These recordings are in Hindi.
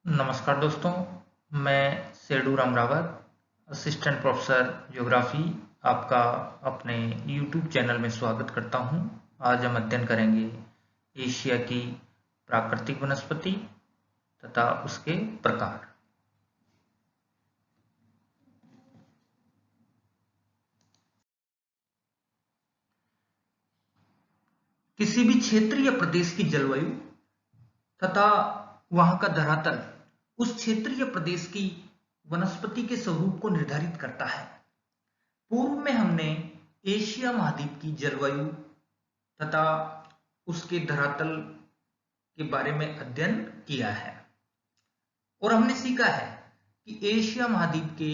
नमस्कार दोस्तों, मैं Sedu Ram Rawat, assistant professor geography आपका अपने यूट्यूब चैनल में स्वागत करता हूं। आज हम अध्ययन करेंगे एशिया की प्राकृतिक वनस्पति तथा उसके प्रकार। किसी भी क्षेत्र या प्रदेश की जलवायु तथा वहां का धरातल उस क्षेत्र या प्रदेश की वनस्पति के स्वरूप को निर्धारित करता है। पूर्व में हमने एशिया महाद्वीप की जलवायु तथा उसके धरातल के बारे में अध्ययन किया है और हमने सीखा है कि एशिया महाद्वीप के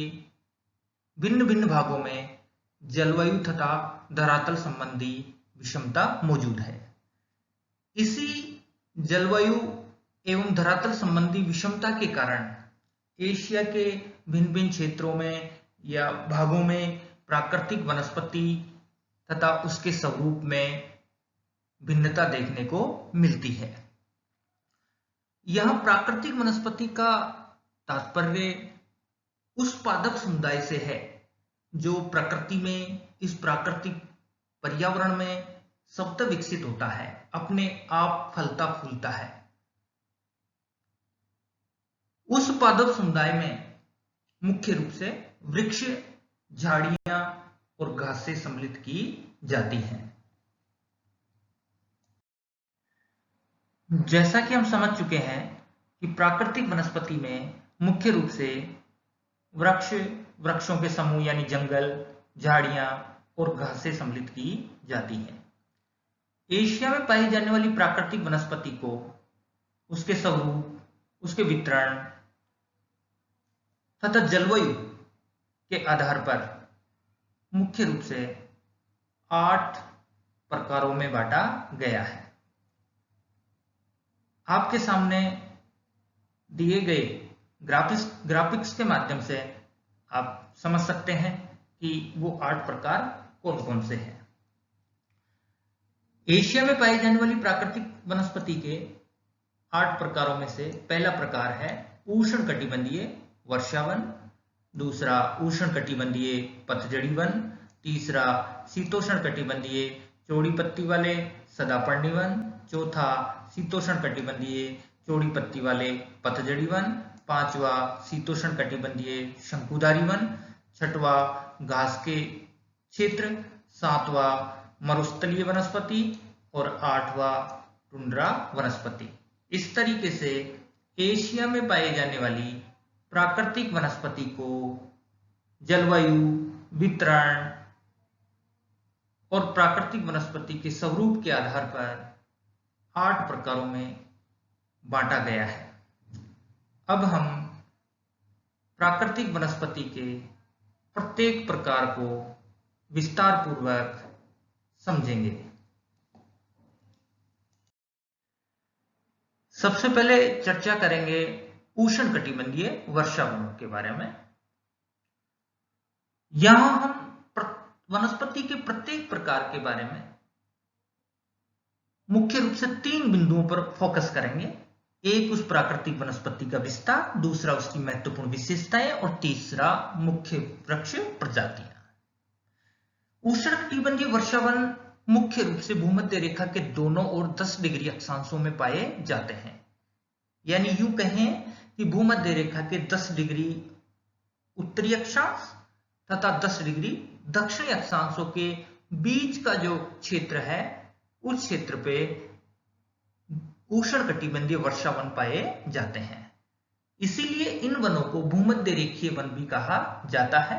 भिन्न भिन्न भागों में जलवायु तथा धरातल संबंधी विषमता मौजूद है। इसी जलवायु एवं धरातल संबंधी विषमता के कारण एशिया के भिन्न भिन्न क्षेत्रों में या भागों में प्राकृतिक वनस्पति तथा उसके स्वरूप में भिन्नता देखने को मिलती है। यह प्राकृतिक वनस्पति का तात्पर्य उस पादप समुदाय से है जो प्रकृति में, इस प्राकृतिक पर्यावरण में स्वतः विकसित होता है, अपने आप फलता फूलता है। उस पादप समुदाय में मुख्य रूप से वृक्ष, झाड़ियां और घासें सम्मिलित की जाती हैं। जैसा कि हम समझ चुके हैं कि प्राकृतिक वनस्पति में मुख्य रूप से वृक्षों के समूह यानी जंगल, झाड़ियां और घासें सम्मिलित की जाती हैं। एशिया में पाई जाने वाली प्राकृतिक वनस्पति को उसके स्वरूप, उसके वितरण तथा जलवायु के आधार पर मुख्य रूप से 8 प्रकारों में बांटा गया है। आपके सामने दिए गए ग्राफिक्स के माध्यम से आप समझ सकते हैं कि वो 8 प्रकार कौन कौन से हैं। एशिया में पाई जाने वाली प्राकृतिक वनस्पति के 8 प्रकारों में से पहला प्रकार है उष्णकटिबंधीय वर्षावन, दूसरा उष्णकटिबंधीय पतझड़ी वन, तीसरा शीतोष्णकटिबंधीय चौड़ी पत्ती वाले सदापर्णी वन, चौथा शीतोष्णकटिबंधीय चौड़ी पत्ती वाले पतझड़ी वन, पांचवा शीतोष्णकटिबंधीय शंकुधारी वन, छठवा घास के क्षेत्र, सातवा मरुस्थलीय वनस्पति और आठवां टुंड्रा वनस्पति। इस तरीके से एशिया में पाई जाने वाली प्राकृतिक वनस्पति को जलवायु, वितरण और प्राकृतिक वनस्पति के स्वरूप के आधार पर 8 प्रकारों में बांटा गया है। अब हम प्राकृतिक वनस्पति के प्रत्येक प्रकार को विस्तार पूर्वक समझेंगे। सबसे पहले चर्चा करेंगे उष्णकटिबंधीय वर्षावनों के बारे में। यहां हम वनस्पति के प्रत्येक प्रकार के बारे में मुख्य रूप से 3 बिंदुओं पर फोकस करेंगे। एक उस प्राकृतिक वनस्पति का विस्तार, दूसरा उसकी महत्वपूर्ण विशेषताएं और तीसरा मुख्य वृक्ष प्रजातियां। उष्णकटिबंधीय वर्षावन मुख्य रूप से भूमध्य रेखा के दोनों ओर 10 डिग्री अक्षांशों में पाए जाते हैं। यानी यूं कहें कि भूमध्य रेखा के 10 डिग्री उत्तरी अक्षांश तथा 10 डिग्री दक्षिणी अक्षांशों के बीच का जो क्षेत्र है, उस क्षेत्र पे उष्णकटिबंधीय वर्षावन पाए जाते हैं। इसीलिए इन वनों को भूमध्य रेखीय वन भी कहा जाता है,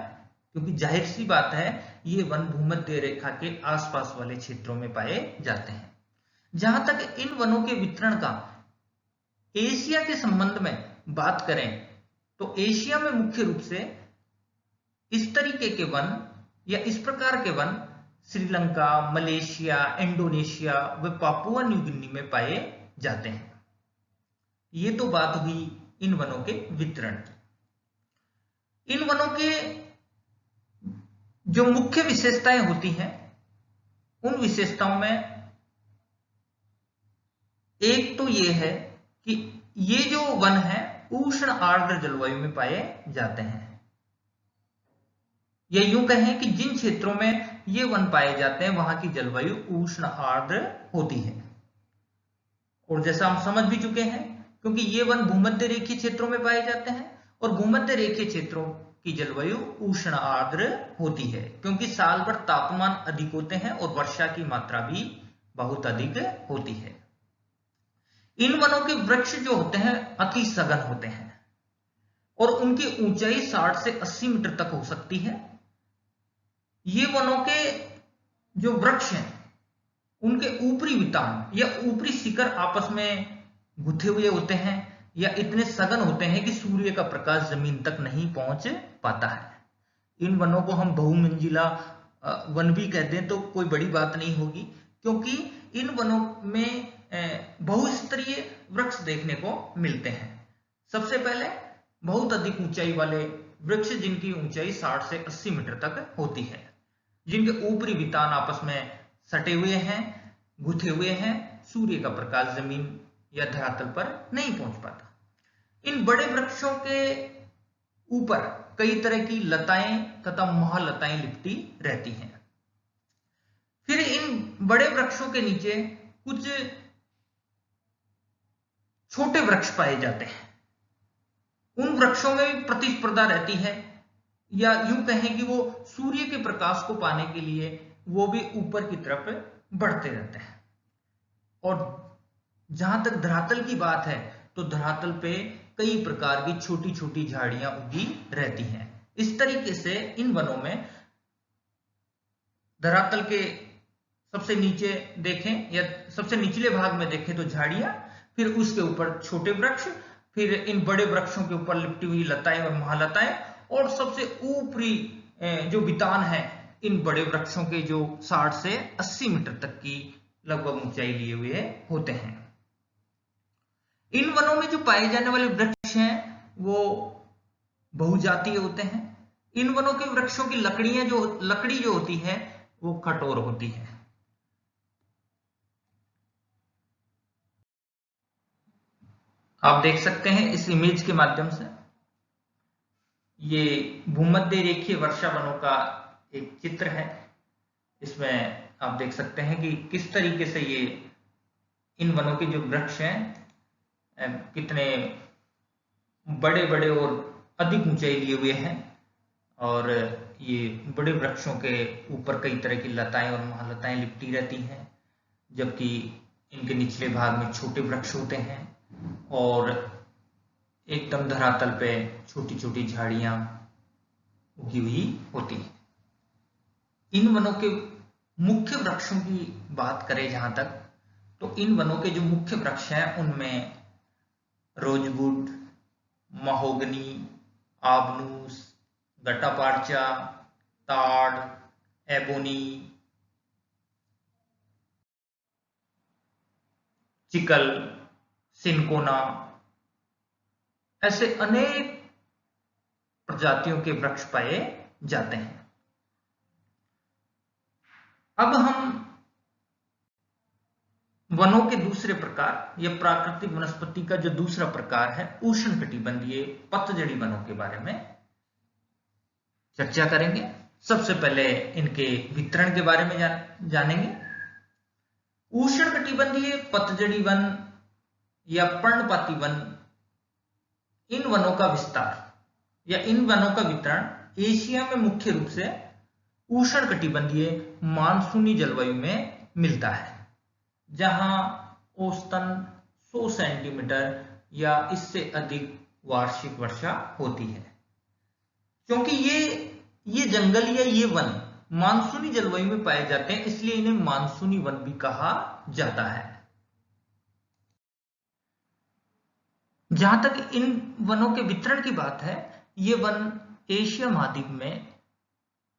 क्योंकि जाहिर सी बात है ये वन भूमध्य रेखा के आसपास वाले क्षेत्रों में पाए जाते हैं। जहां तक इन वनों के वितरण का एशिया के संबंध में बात करें तो एशिया में मुख्य रूप से इस तरीके के वन या इस प्रकार के वन श्रीलंका, मलेशिया, इंडोनेशिया व पापुआ न्यू गिनी में पाए जाते हैं। ये तो बात हुई इन वनों के वितरण की। इन वनों के जो मुख्य विशेषताएं होती हैं, उन विशेषताओं में एक तो ये है कि ये जो वन है उष्ण आर्द्र जलवायु में पाए जाते हैं। या यूं कहें कि जिन क्षेत्रों में ये वन पाए जाते हैं वहां की जलवायु उष्ण आर्द्र होती है। और जैसा हम समझ भी चुके हैं, क्योंकि ये वन भूमध्य रेखीय क्षेत्रों में पाए जाते हैं और भूमध्य रेखीय क्षेत्रों की जलवायु उष्ण आर्द्र होती है, क्योंकि साल भर तापमान अधिक होते हैं और वर्षा की मात्रा भी बहुत अधिक होती है। इन वनों के वृक्ष जो होते हैं अति सघन होते हैं और उनकी ऊंचाई 60 से 80 मीटर तक हो सकती है। ये वनों के जो वृक्ष हैं उनके ऊपरी वितान या ऊपरी शिखर आपस में गुथे हुए होते हैं या इतने सघन होते हैं कि सूर्य का प्रकाश जमीन तक नहीं पहुंच पाता है। इन वनों को हम बहुमंजिला वन भी कह दें तो कोई बड़ी बात नहीं होगी, क्योंकि इन वनों में बहुस्तरीय वृक्ष देखने को मिलते हैं। सबसे पहले बहुत अधिक ऊंचाई वाले वृक्ष जिनकी ऊंचाई 60 से 80 मीटर तक होती है, जिनके ऊपरी वितान आपस में सटे हुए हैं, गुथे हुए हैं, सूर्य का प्रकाश जमीन या धरातल पर नहीं पहुंच पाता। इन बड़े वृक्षों के ऊपर कई तरह की लताएं तथा महालताएं लिपटी रहती हैं। फिर इन बड़े वृक्षों के नीचे कुछ छोटे वृक्ष पाए जाते हैं। उन वृक्षों में भी प्रतिस्पर्धा रहती है, या यूं कहें कि वो सूर्य के प्रकाश को पाने के लिए वो भी ऊपर की तरफ बढ़ते रहते हैं। और जहां तक धरातल की बात है तो धरातल पे कई प्रकार की छोटी छोटी झाड़ियां उगी रहती हैं। इस तरीके से इन वनों में धरातल के सबसे नीचे देखें या सबसे निचले भाग में देखें तो झाड़ियां, फिर उसके ऊपर छोटे वृक्ष, फिर इन बड़े वृक्षों के ऊपर लिपटी हुई लताएं और महालताएं, और सबसे ऊपरी जो वितान है इन बड़े वृक्षों के जो 60 से 80 मीटर तक की लगभग ऊंचाई लिए हुए होते हैं। इन वनों में जो पाए जाने वाले वृक्ष हैं वो बहुजातीय होते हैं। इन वनों के वृक्षों की लकड़ी जो होती है वो कठोर होती है। आप देख सकते हैं इस इमेज के माध्यम से, ये भूमध्य रेखीय वर्षा वनों का एक चित्र है। इसमें आप देख सकते हैं कि किस तरीके से ये इन वनों के जो वृक्ष हैं कितने बड़े बड़े और अधिक ऊंचाई लिए हुए हैं, और ये बड़े वृक्षों के ऊपर कई तरह की लताएं और महालताएं लिपटी रहती हैं, जबकि इनके निचले भाग में छोटे वृक्ष होते हैं और एकदम धरातल पे छोटी छोटी झाड़ियां उगी हुई होती है। इन वनों के मुख्य वृक्षों की बात करें जहां तक, तो इन वनों के जो मुख्य वृक्ष हैं उनमें रोजवुड, महोगनी, आबनूस, गट्टापार्चा, ताड़, एबोनी, चिकल, सिनकोना, ऐसे अनेक प्रजातियों के वृक्ष पाए जाते हैं। अब हम वनों के दूसरे प्रकार या प्राकृतिक वनस्पति का जो दूसरा प्रकार है उष्णकटिबंधीय पतझड़ी वनों के बारे में चर्चा करेंगे। सबसे पहले इनके वितरण के बारे में जानेंगे। उष्णकटिबंधीय पतझड़ी वन या पर्णपाती वन, इन वनों का विस्तार या इन वनों का वितरण एशिया में मुख्य रूप से उष्णकटिबंधीय मानसूनी जलवायु में मिलता है, जहां औसतन 100 सेंटीमीटर या इससे अधिक वार्षिक वर्षा होती है। क्योंकि ये जंगल या ये वन मानसूनी जलवायु में पाए जाते हैं, इसलिए इन्हें मानसूनी वन भी कहा जाता है। जहां तक इन वनों के वितरण की बात है, ये वन एशिया महाद्वीप में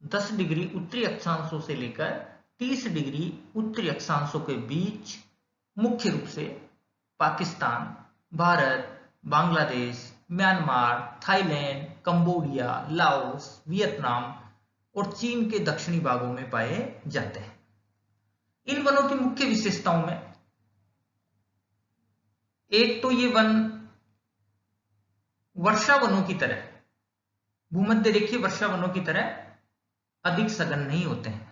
10 डिग्री उत्तरी अक्षांशों से लेकर 30 डिग्री उत्तरी अक्षांशों के बीच मुख्य रूप से Pakistan, Bharat, Bangladesh, Myanmar, Thailand, Cambodia, Laos, Vietnam और चीन के दक्षिणी भागों में पाए जाते हैं। इन वनों की मुख्य विशेषताओं में एक तो ये वन वर्षा वनों की तरह, भूमध्य रेखीय वर्षा वनों की तरह अधिक सघन नहीं होते हैं।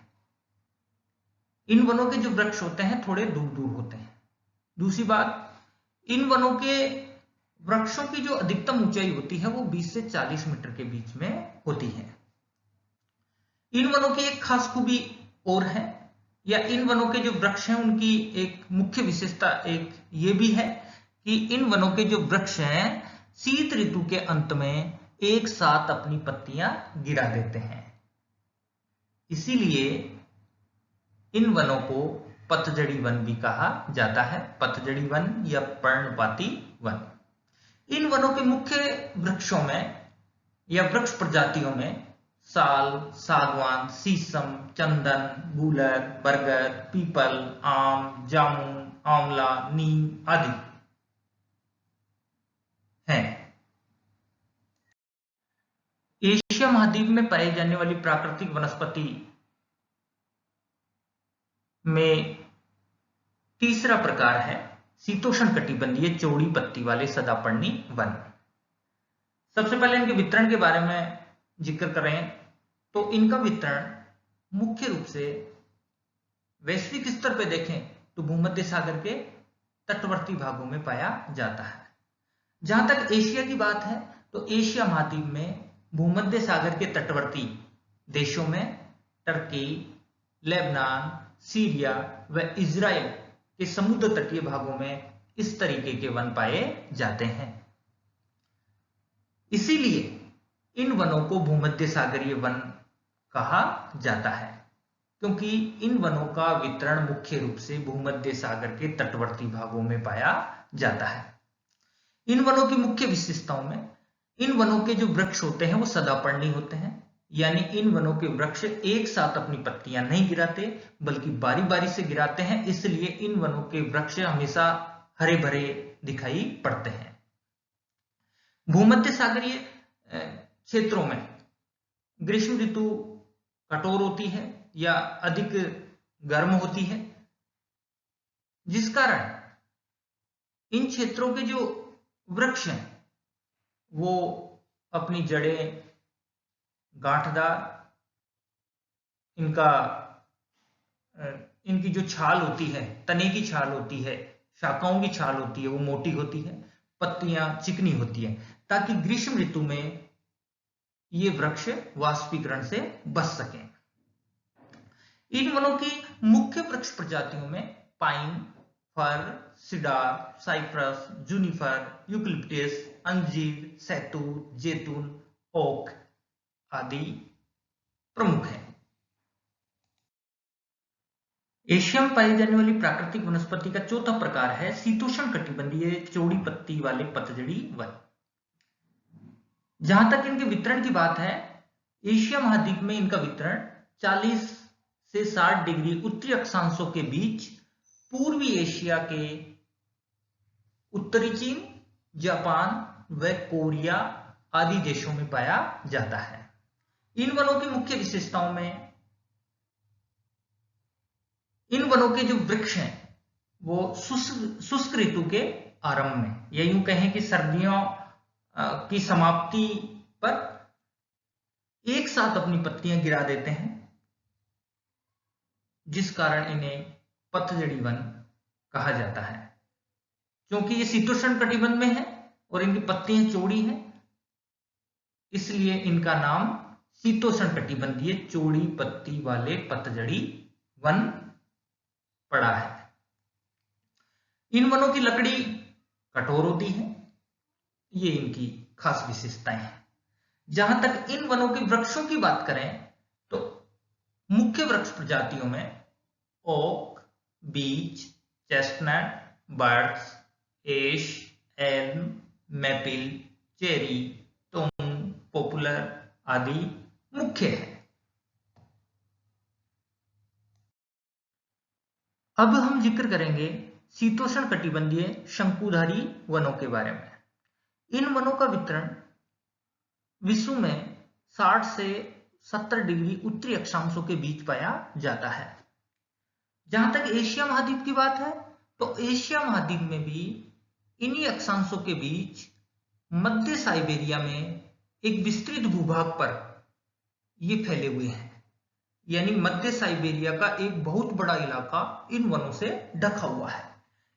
इन वनों के जो वृक्ष होते हैं थोड़े दूर दूर होते हैं। दूसरी बात, इन वनों के वृक्षों की जो अधिकतम ऊंचाई होती है वो 20 से 40 मीटर के बीच में होती है। इन वनों की एक खास खूबी और है, या इन वनों के जो वृक्ष हैं उनकी एक मुख्य विशेषता एक ये भी है कि इन वनों के जो वृक्ष हैं शीत ऋतु के अंत में एक साथ अपनी पत्तियां गिरा देते हैं। इसीलिए इन वनों को पतझड़ी वन भी कहा जाता है, पतझड़ी वन या पर्णपाती वन। इन वनों के मुख्य वृक्षों में या वृक्ष प्रजातियों में साल, सागवान, शीशम, चंदन, गूलर, बरगद, पीपल, आम, जामुन, आंवला, नीम आदि हैं। एशिया महाद्वीप में पाई जाने वाली प्राकृतिक वनस्पति में तीसरा प्रकार है शीतोष्ण कटिबंधीय चौड़ी पत्ती वाले सदापर्णी वन। सबसे पहले इनके वितरण के बारे में जिक्र करें तो इनका वितरण मुख्य रूप से वैश्विक स्तर पर देखें तो भूमध्य सागर के तटवर्ती भागों में पाया जाता है। जहां तक एशिया की बात है तो एशिया महाद्वीप में भूमध्य सागर के तटवर्ती देशों में टर्की, लेबनान, सीरिया व इजराइल के समुद्र तटीय भागों में इस तरीके के वन पाए जाते हैं। इसीलिए इन वनों को भूमध्य सागरीय वन कहा जाता है, क्योंकि इन वनों का वितरण मुख्य रूप से भूमध्य सागर के तटवर्ती भागों में पाया जाता है। इन वनों की मुख्य विशेषताओं में इन वनों के जो वृक्ष होते हैं वो सदापर्णी होते हैं, यानी इन वनों के वृक्ष एक साथ अपनी पत्तियां नहीं गिराते बल्कि बारी बारी से गिराते हैं। इसलिए इन वनों के वृक्ष हमेशा हरे भरे दिखाई पड़ते हैं। भूमध्य सागरीय क्षेत्रों में ग्रीष्म ऋतु कठोर होती है या अधिक गर्म होती है, जिस कारण इन क्षेत्रों के जो वृक्ष हैं वो अपनी जड़ें गांठदार, इनकी जो छाल होती है, तने की छाल होती है, शाखाओं की छाल होती है वो मोटी होती है, पत्तियां चिकनी होती है, ताकि ग्रीष्म ऋतु में ये वृक्ष वाष्पीकरण से बच सकें। इन वनों की मुख्य वृक्ष प्रजातियों में पाइन, फर, सिडार, साइप्रस, जूनिफर, यूकलिप्टस, अंजीर, सैतूत, जैतून, ओक आदि प्रमुख हैं। एशिया में पाई जाने वाली प्राकृतिक वनस्पति का चौथा प्रकार है शीतोष्ण कटिबंधीय चौड़ी पत्ती वाले पतझड़ी वन। जहां तक इनके वितरण की बात है, एशिया महाद्वीप में इनका वितरण 40 से 60 डिग्री उत्तरी अक्षांशों के बीच पूर्वी एशिया के उत्तरी चीन, जापान व कोरिया आदि देशों में पाया जाता है। इन वनों की मुख्य विशेषताओं में इन वनों के जो वृक्ष हैं वो शुष्क ऋतु के आरंभ में, या यूं कहें कि सर्दियों की समाप्ति पर एक साथ अपनी पत्तियां गिरा देते हैं, जिस कारण इन्हें पतझड़ी वन कहा जाता है। क्योंकि ये शीतोष्ण कटिबंध में है और इनकी पत्तियां चौड़ी हैं, इसलिए इनका नाम शीतोष्ण कटिबंधीय चौड़ी पत्ती वाले पतझड़ी वन पड़ा है। इन वनों की लकड़ी कठोर होती है, ये इनकी खास विशेषताएं हैं। जहां तक इन वनों के वृक्षों की बात करें तो मुख्य वृक्ष प्रजातियों में ओक, बीच, चेस्टनट, बर्च, एश, एल्म, मैपिल, चेरी, तुम, पॉपुलर आदि मुख्य है। अब हम जिक्र करेंगे शीतोष्ण कटिबंधीय शंकुधारी वनों के बारे में। इन वनों का वितरण विश्व में 60 से 70 डिग्री उत्तरी अक्षांशों के बीच पाया जाता है। जहां तक एशिया महाद्वीप की बात है तो एशिया महाद्वीप में भी इन्हीं अक्षांशों के बीच मध्य साइबेरिया में एक विस्तृत भूभाग पर ये फैले हुए हैं। यानी मध्य साइबेरिया का एक बहुत बड़ा इलाका इन वनों से ढका हुआ है।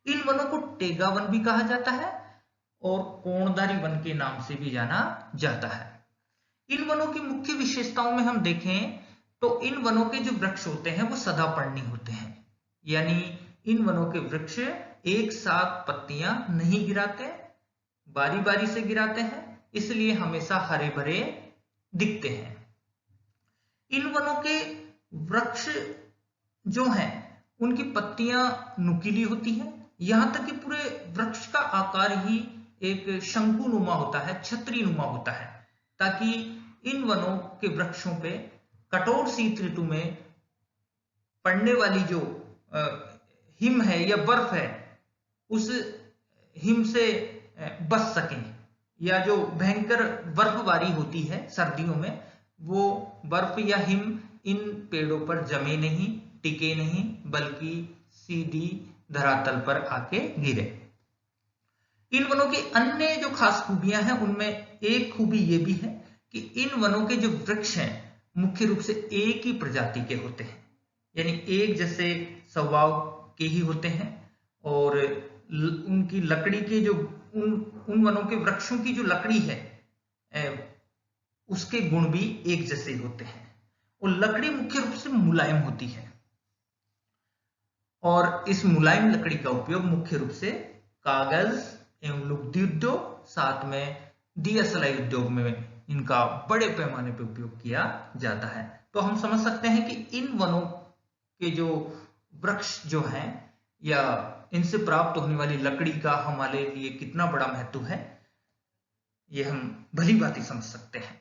इन वनों को टेगा वन भी कहा जाता है और कोणधारी वन के नाम से भी जाना जाता है। इन वनों की मुख्य विशेषताओं में हम देखें तो इन वनों के जो वृक्ष होते हैं वो सदापर्णी होते हैं। यानी इन वनों के वृक्ष एक साथ पत्तियां नहीं गिराते, बारी बारी से गिराते हैं, इसलिए हमेशा हरे भरे दिखते हैं। इन वनों के वृक्ष जो हैं उनकी पत्तियां नुकीली होती हैं, यहां तक कि पूरे वृक्ष का आकार ही एक शंकुनुमा होता है, छतरीनुमा होता है, ताकि इन वनों के वृक्षों पे कठोर शीत ऋतु में पड़ने वाली जो हिम है या बर्फ है उस हिम से बच सकें, या जो भयंकर बर्फबारी होती है सर्दियों में वो बर्फ या हिम इन पेड़ों पर जमे नहीं, टिके नहीं, बल्कि सीधी धरातल पर आके गिरे। इन वनों की अन्य जो खास खूबियां हैं उनमें एक खूबी ये भी है कि इन वनों के जो वृक्ष हैं मुख्य रूप से एक ही प्रजाति के होते हैं, यानी एक जैसे स्वभाव के ही होते हैं, और उनकी लकड़ी के जो उन वनों के वृक्षों की जो लकड़ी है उसके गुण भी एक जैसे होते हैं, और लकड़ी मुख्य रूप से मुलायम होती है, और इस मुलायम लकड़ी का उपयोग मुख्य रूप से कागज एवं लुगदी उद्योग, साथ में दिया सलाई उद्योग में इनका बड़े पैमाने पर उपयोग किया जाता है। तो हम समझ सकते हैं कि इन वनों के जो वृक्ष जो हैं या इनसे प्राप्त होने वाली लकड़ी का हमारे लिए कितना बड़ा महत्व है, ये हम भली भांति समझ सकते हैं।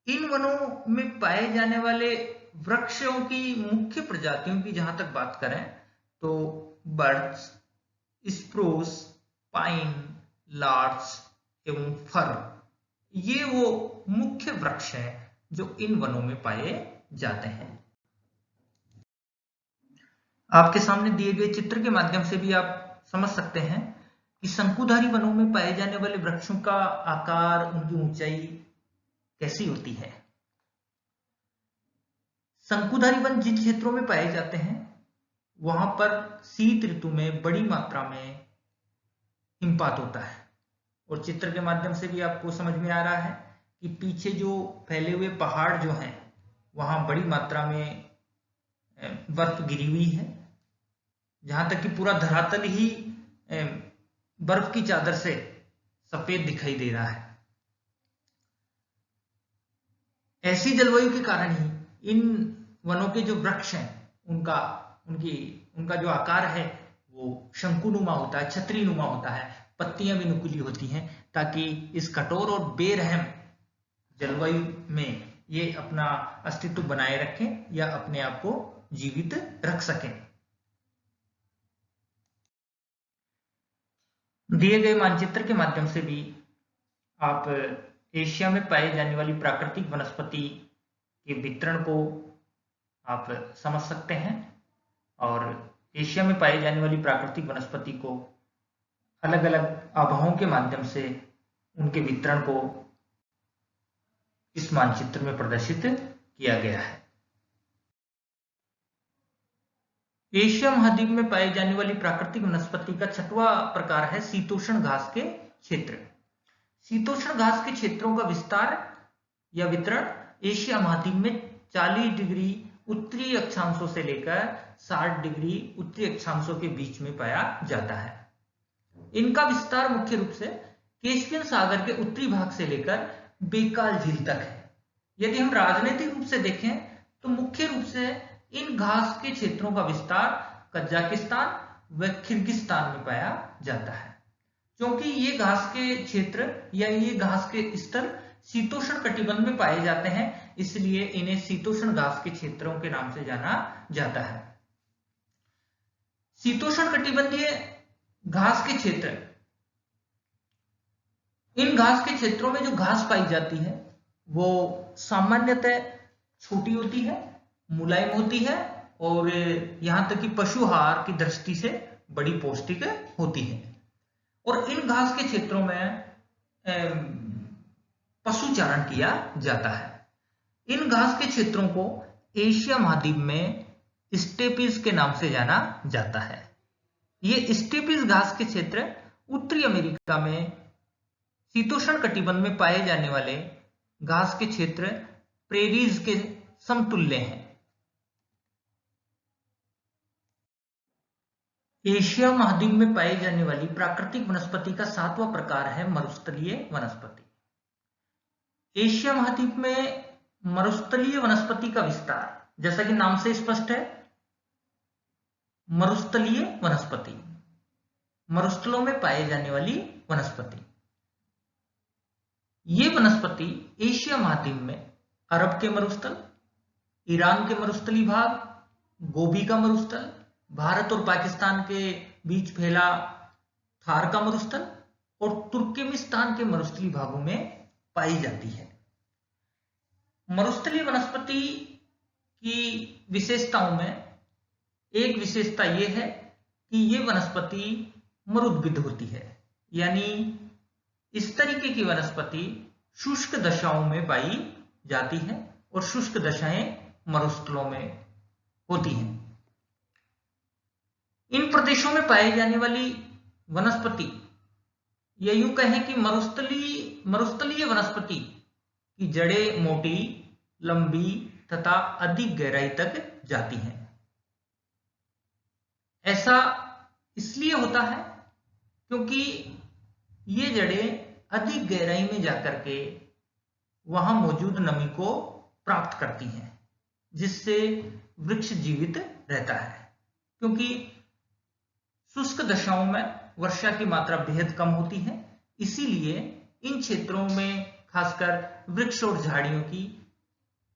इन वनों में पाए जाने वाले वृक्षों की मुख्य प्रजातियों की जहां तक बात करें तो बर्च, स्प्रूस, पाइन, लार्च एवं फर, ये वो मुख्य वृक्ष हैं जो इन वनों में पाए जाते हैं। आपके सामने दिए गए चित्र के माध्यम से भी आप समझ सकते हैं कि शंकुधारी वनों में पाए जाने वाले वृक्षों का आकार, उनकी ऊंचाई कैसी होती है। शंकुधारी वन जिन क्षेत्रों में पाए जाते हैं वहां पर शीत ऋतु में बड़ी मात्रा में हिमपात होता है, और चित्र के माध्यम से भी आपको समझ में आ रहा है कि पीछे जो फैले हुए पहाड़ जो हैं वहां बड़ी मात्रा में बर्फ गिरी हुई है, जहां तक कि पूरा धरातल ही बर्फ की चादर से सफेद दिखाई दे रहा है। ऐसी जलवायु के कारण ही इन वनों के जो वृक्ष हैं उनका जो आकार है वो शंकुनुमा होता है, छतरीनुमा होता है, पत्तियां भी नुकीली होती हैं, ताकि इस कठोर और बेरहम जलवायु में ये अपना अस्तित्व बनाए रखें या अपने आप को जीवित रख सकें। दिए गए मानचित्र के माध्यम से भी आप एशिया में पाई जाने वाली प्राकृतिक वनस्पति के वितरण को आप समझ सकते हैं, और एशिया में पाई जाने वाली प्राकृतिक वनस्पति को अलग अलग आभाओं के माध्यम से उनके वितरण को इस मानचित्र में प्रदर्शित किया गया है। एशिया महाद्वीप में पाई जाने वाली प्राकृतिक वनस्पति का छठवां प्रकार है शीतोष्ण घास के क्षेत्र। शीतोष्ण घास के क्षेत्रों का विस्तार या वितरण एशिया महाद्वीप में 40 डिग्री उत्तरी अक्षांशों से लेकर 60 डिग्री उत्तरी अक्षांशों के बीच में पाया जाता है। इनका विस्तार मुख्य रूप से कैस्पियन सागर के उत्तरी भाग से लेकर बेकाल झील तक है। यदि हम राजनीतिक रूप से देखें तो मुख्य रूप से इन घास के क्षेत्रों का विस्तार कजाकिस्तान व किर्गिस्तान में पाया जाता है। क्योंकि ये घास के क्षेत्र या ये घास के स्थल शीतोष्ण कटिबंध में पाए जाते हैं, इसलिए इन्हें शीतोष्ण घास के क्षेत्रों के नाम से जाना जाता है। शीतोष्ण कटिबंधीय घास के क्षेत्र, इन घास के क्षेत्रों में जो घास पाई जाती है वो सामान्यतः छोटी होती है, मुलायम होती है, और यहां तक कि पशुहार की दृष्टि से बड़ी पौष्टिक होती है। और इन घास के क्षेत्रों में पशुचारण किया जाता है। इन घास के क्षेत्रों को एशिया महाद्वीप में स्टेपीज के नाम से जाना जाता है। ये स्टेपीज घास के क्षेत्र उत्तरी अमेरिका में शीतोष्ण कटिबंध में पाए जाने वाले घास के क्षेत्र प्रेरीज के समतुल्य हैं। एशिया महाद्वीप में पाई जाने वाली प्राकृतिक वनस्पति का 7वां प्रकार है मरुस्थलीय वनस्पति। एशिया महाद्वीप में मरुस्थलीय वनस्पति का विस्तार, जैसा कि नाम से स्पष्ट है, मरुस्थलीय वनस्पति, मरुस्थलों में पाए जाने वाली वनस्पति। ये वनस्पति एशिया महाद्वीप में अरब के मरुस्थल, ईरान के मरुस्थली भाग, गोबी का मरुस्थल, भारत और पाकिस्तान के बीच फैला थार का मरुस्थल और तुर्कमेनिस्तान के मरुस्थली भागों में पाई जाती है। मरुस्थलीय वनस्पति की विशेषताओं में एक विशेषता यह है कि यह वनस्पति मरुद्भिद होती है, यानी इस तरीके की वनस्पति शुष्क दशाओं में पाई जाती है और शुष्क दशाएं मरुस्थलों में होती हैं। इन प्रदेशों में पाई जाने वाली वनस्पति, या यूं कहें कि मरुस्थलीय वनस्पति की जड़ें मोटी, लंबी तथा अधिक गहराई तक जाती हैं। ऐसा इसलिए होता है क्योंकि ये जड़ें अधिक गहराई में जाकर के वहां मौजूद नमी को प्राप्त करती हैं, जिससे वृक्ष जीवित रहता है। क्योंकि शुष्क दशाओं में वर्षा की मात्रा बेहद कम होती है, इसीलिए इन क्षेत्रों में खासकर वृक्ष और झाड़ियों की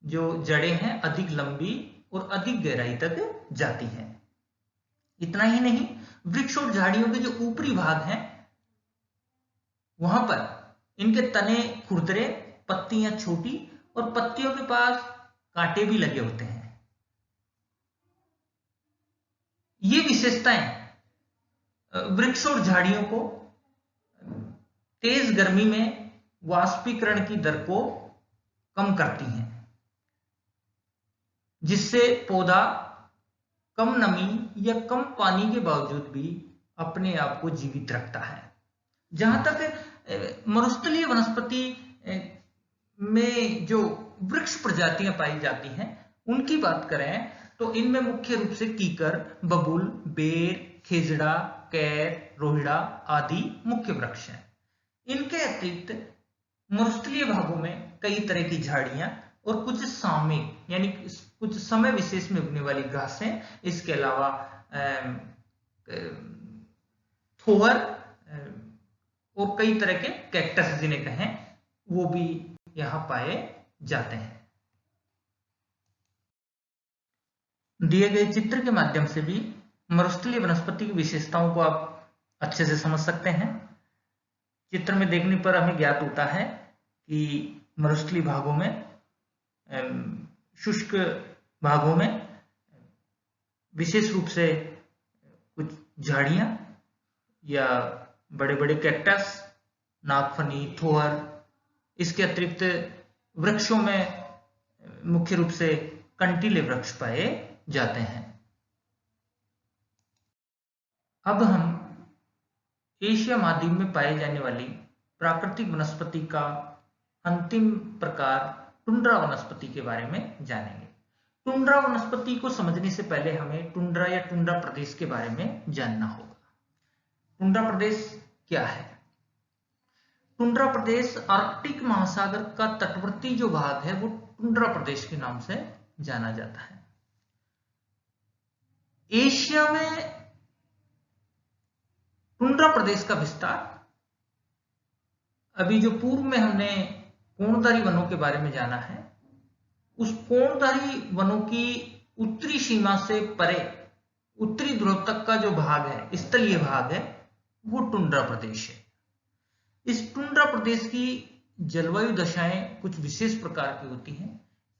जो जड़ें हैं अधिक लंबी और अधिक गहराई तक जाती हैं। इतना ही नहीं, वृक्ष और झाड़ियों के जो ऊपरी भाग हैं वहां पर इनके तने खुरदरे, पत्तियां छोटी और पत्तियों के पास कांटे भी लगे होते हैं। ये विशेषताएं वृक्ष और झाड़ियों को तेज गर्मी में वाष्पीकरण की दर को कम करती हैं, जिससे पौधा कम नमी या कम पानी के बावजूद भी अपने आप को जीवित रखता है। जहां तक मरुस्थलीय वनस्पति में जो वृक्ष प्रजातियां पाई जाती हैं उनकी बात करें तो इनमें मुख्य रूप से कीकर, बबूल, बेर, खेजड़ा, कैर, रोहिड़ा आदि मुख्य वृक्ष हैं। इनके अतिरिक्त मरुस्थलीय भागों में कई तरह की झाड़ियां और कुछ सामयिक यानी कुछ समय विशेष में उगने वाली घासें, इसके अलावा थोहर और कई तरह के कैक्टस जिन्हें कहें वो भी यहां पाए जाते हैं। दिए गए चित्र के माध्यम से भी मरुस्थलीय वनस्पति की विशेषताओं को आप अच्छे से समझ सकते हैं। चित्र में देखने पर हमें ज्ञात होता है कि मरुस्थलीय भागों में, शुष्क भागों में विशेष रूप से कुछ झाड़ियां या बड़े बड़े कैक्टस, नागफनी, थोहर, इसके अतिरिक्त वृक्षों में मुख्य रूप से कंटीले वृक्ष पाए जाते हैं। अब हम एशिया महाद्वीप में पाए जाने वाली प्राकृतिक वनस्पति का अंतिम प्रकार टुंड्रा वनस्पति के बारे में जानेंगे। टुंड्रा वनस्पति को समझने से पहले हमें टुंड्रा या टुंड्रा प्रदेश के बारे में जानना होगा। टुंड्रा प्रदेश क्या है? टुंड्रा प्रदेश आर्कटिक महासागर का तटवर्ती जो भाग है वो टुंड्रा प्रदेश के नाम से जाना जाता है। एशिया में टुंड्रा प्रदेश का विस्तार, अभी जो पूर्व में हमने कोणधारी वनों के बारे में जाना है, उस कोणधारी वनों की उत्तरी सीमा से परे उत्तरी ध्रुव तक का जो भाग है, स्थलीय भाग है, वो टुंड्रा प्रदेश है। इस टुंड्रा प्रदेश की जलवायु दशाएं कुछ विशेष प्रकार की होती हैं,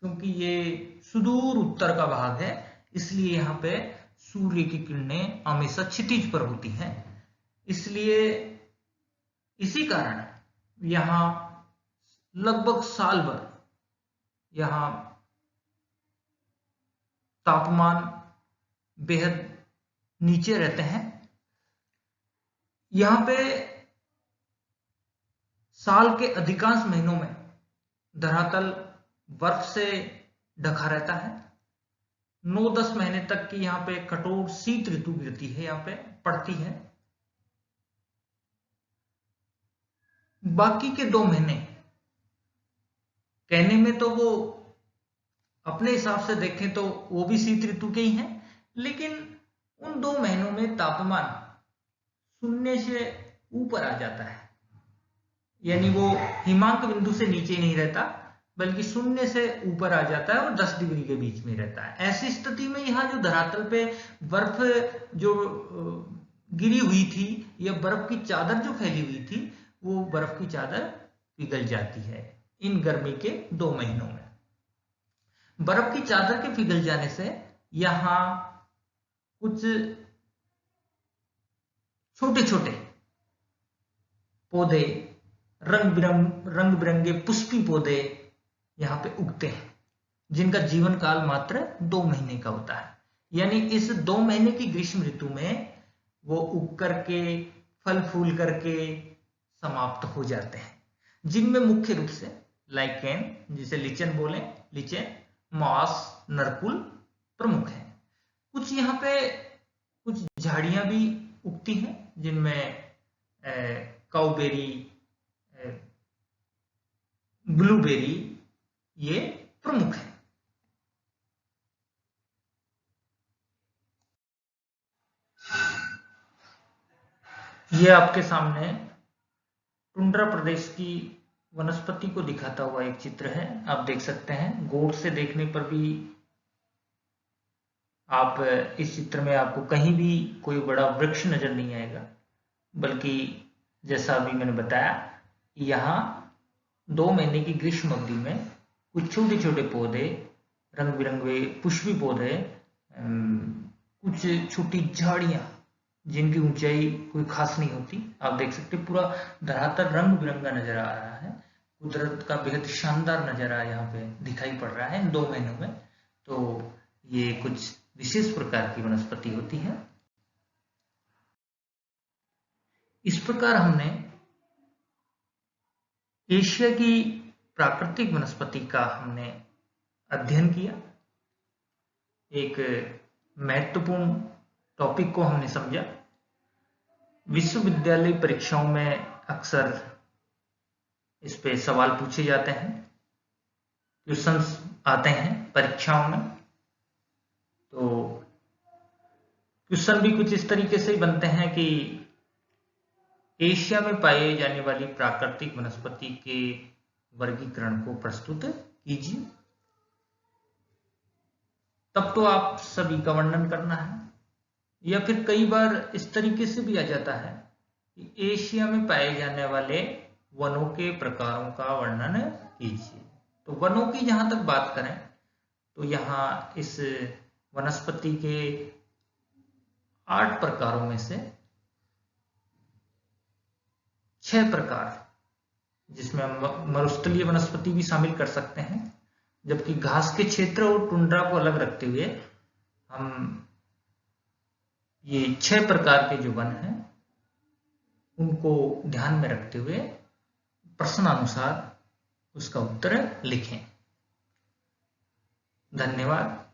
क्योंकि ये सुदूर उत्तर का भाग है, इसलिए यहाँ पे सूर्य की किरणें हमेशा क्षितिज पर होती हैं। इसलिए इसी कारण यहाँ लगभग साल भर यहाँ तापमान बेहद नीचे रहते हैं। यहाँ पे साल के अधिकांश महीनों में धरातल बर्फ से ढका रहता है। 9-10 महीने तक की यहाँ पे कठोर शीत ऋतु गिरती है, यहाँ पे पड़ती है। बाकी के 2 महीने कहने में तो वो अपने हिसाब से देखें तो वो भी शीत ऋतु के ही हैं, लेकिन उन 2 महीनों में तापमान शून्य से ऊपर आ जाता है, यानी वो हिमांक बिंदु से नीचे नहीं रहता बल्कि शून्य से ऊपर आ जाता है और 10 डिग्री के बीच में रहता है। ऐसी स्थिति में यहाँ जो धरातल पे बर्फ जो गिरी हुई थी या बर्फ की चादर जो फैली हुई थी, वो बर्फ की चादर पिघल जाती है इन गर्मी के 2 महीनों में। बर्फ की चादर के पिघल जाने से यहाँ कुछ छोटे छोटे पौधे, रंग बिरंगे पुष्पी पौधे यहाँ पे उगते हैं, जिनका जीवन काल मात्र 2 महीने का होता है। यानी इस 2 महीने की ग्रीष्म ऋतु में वो उग करके फल फूल करके समाप्त हो जाते हैं, जिनमें मुख्य रूप से लाइकेन, जिसे लिचन बोले, लिचन, मॉस, नरकुल प्रमुख है। कुछ यहाँ पे कुछ झाड़ियां भी उगती हैं, जिनमें काउबेरी, ब्लूबेरी ये प्रमुख है। ये आपके सामने टुंड्रा प्रदेश की वनस्पति को दिखाता हुआ एक चित्र है। आप देख सकते हैं, गौर से देखने पर भी आप इस चित्र में आपको कहीं भी कोई बड़ा वृक्ष नजर नहीं आएगा, बल्कि जैसा अभी मैंने बताया, यहाँ 2 महीने की ग्रीष्म अवधि में कुछ छोटे छोटे पौधे, रंग बिरंगे पुष्पी पौधे, कुछ छोटी झाड़ियां जिनकी ऊंचाई कोई खास नहीं होती। आप देख सकते पूरा धरातल रंग बिरंगा नजर आ रहा है, कुदरत का बेहद शानदार नजारा यहाँ पे दिखाई पड़ रहा है इन 2 महीनों में। तो ये कुछ विशेष प्रकार की वनस्पति होती है। इस प्रकार हमने एशिया की प्राकृतिक वनस्पति का हमने अध्ययन किया, एक महत्वपूर्ण टॉपिक को हमने समझा। विश्वविद्यालय परीक्षाओं में अक्सर इस पे सवाल पूछे जाते हैं, क्वेश्चंस आते हैं परीक्षाओं में। तो क्वेश्चन भी कुछ इस तरीके से बनते हैं कि एशिया में पाए जाने वाली प्राकृतिक वनस्पति के वर्गीकरण को प्रस्तुत कीजिए। तब तो आप सभी का वर्णन करना है, या फिर कई बार इस तरीके से भी आ जाता है कि एशिया में पाए जाने वाले वनों के प्रकारों का वर्णन कीजिए। तो वनों की जहां तक बात करें तो यहाँ इस वनस्पति के 8 प्रकारों में से 6 प्रकार, जिसमें हम मरुस्थलीय वनस्पति भी शामिल कर सकते हैं, जबकि घास के क्षेत्र और टुंड्रा को अलग रखते हुए हम ये 6 प्रकार के जो वन हैं उनको ध्यान में रखते हुए प्रश्नानुसार उसका उत्तर लिखें। धन्यवाद।